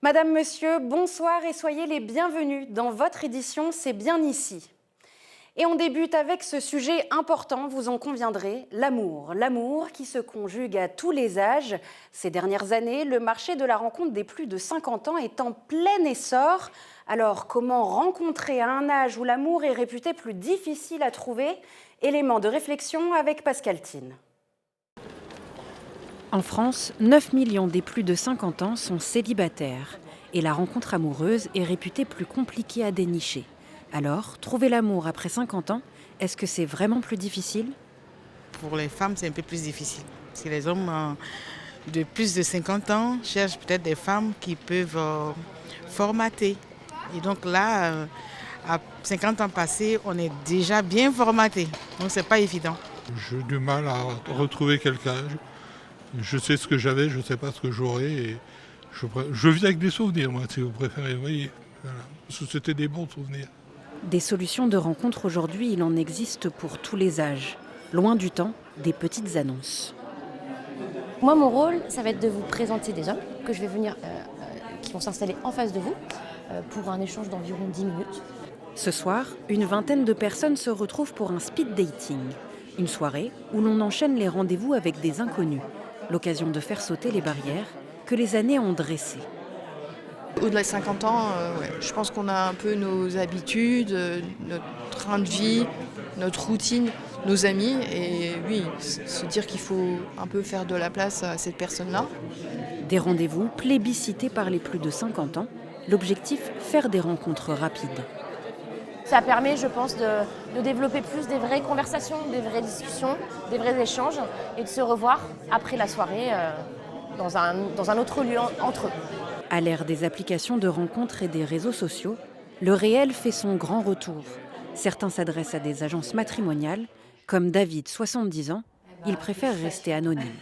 Madame, Monsieur, bonsoir et soyez les bienvenus dans votre édition C'est bien ici. Et on débute avec ce sujet important, vous en conviendrez, l'amour. L'amour qui se conjugue à tous les âges. Ces dernières années, le marché de la rencontre des plus de 50 ans est en plein essor. Alors, comment rencontrer à un âge où l'amour est réputé plus difficile à trouver? Élément de réflexion avec Pascal Thine. En France, 9 millions des plus de 50 ans sont célibataires. Et la rencontre amoureuse est réputée plus compliquée à dénicher. Alors, trouver l'amour après 50 ans, est-ce que c'est vraiment plus difficile? Pour les femmes, c'est un peu plus difficile. Parce que les hommes de plus de 50 ans cherchent peut-être des femmes qui peuvent formater. Et donc là, à 50 ans passés, on est déjà bien formaté. Donc c'est pas évident. J'ai du mal à retrouver quelqu'un. Je sais ce que j'avais, je ne sais pas ce que j'aurai. Et je vis avec des souvenirs, moi, si vous préférez. Vous voyez, voilà. Parce que c'était des bons souvenirs. Des solutions de rencontre aujourd'hui, il en existe pour tous les âges. Loin du temps des petites annonces. Moi, mon rôle, ça va être de vous présenter des hommes que je vais venir, qui vont s'installer en face de vous pour un échange d'environ 10 minutes. Ce soir, une vingtaine de personnes se retrouvent pour un speed dating. Une soirée où l'on enchaîne les rendez-vous avec des inconnus. L'occasion de faire sauter les barrières que les années ont dressées. Au-delà de 50 ans, je pense qu'on a un peu nos habitudes, notre train de vie, notre routine, nos amis. Et oui, se dire qu'il faut un peu faire de la place à cette personne-là. Des rendez-vous plébiscités par les plus de 50 ans. L'objectif, faire des rencontres rapides. Ça permet, je pense, de développer plus des vraies conversations, des vraies discussions, des vrais échanges et de se revoir après la soirée dans un autre lieu entre eux. À l'ère des applications de rencontres et des réseaux sociaux, le réel fait son grand retour. Certains s'adressent à des agences matrimoniales, comme David, 70 ans, il préfère rester anonyme.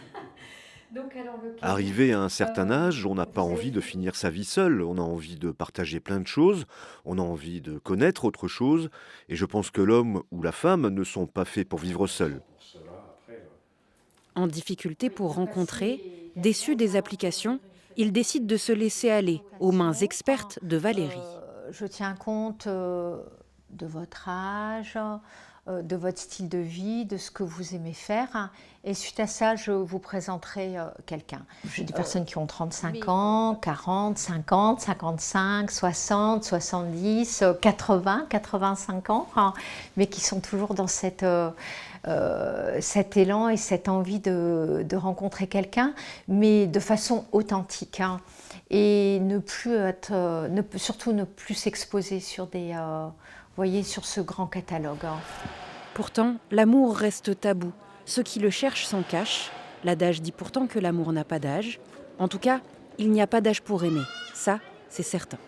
Arrivé à un certain âge, on n'a pas envie de finir sa vie seul, on a envie de partager plein de choses, on a envie de connaître autre chose, et je pense que l'homme ou la femme ne sont pas faits pour vivre seuls. En difficulté pour rencontrer, déçu des applications, il décide de se laisser aller aux mains expertes de Valérie. Je tiens compte de votre âge, de votre style de vie, de ce que vous aimez faire. Et suite à ça, je vous présenterai quelqu'un. J'ai des personnes qui ont 35 ans, 40, 50, 55, 60, 70, 80, 85 ans, mais qui sont toujours dans cet élan et cette envie de rencontrer quelqu'un, mais de façon authentique. Et surtout ne plus s'exposer sur sur ce grand catalogue. Pourtant, l'amour reste tabou. Ceux qui le cherchent s'en cachent. L'adage dit pourtant que l'amour n'a pas d'âge. En tout cas, il n'y a pas d'âge pour aimer. Ça, c'est certain.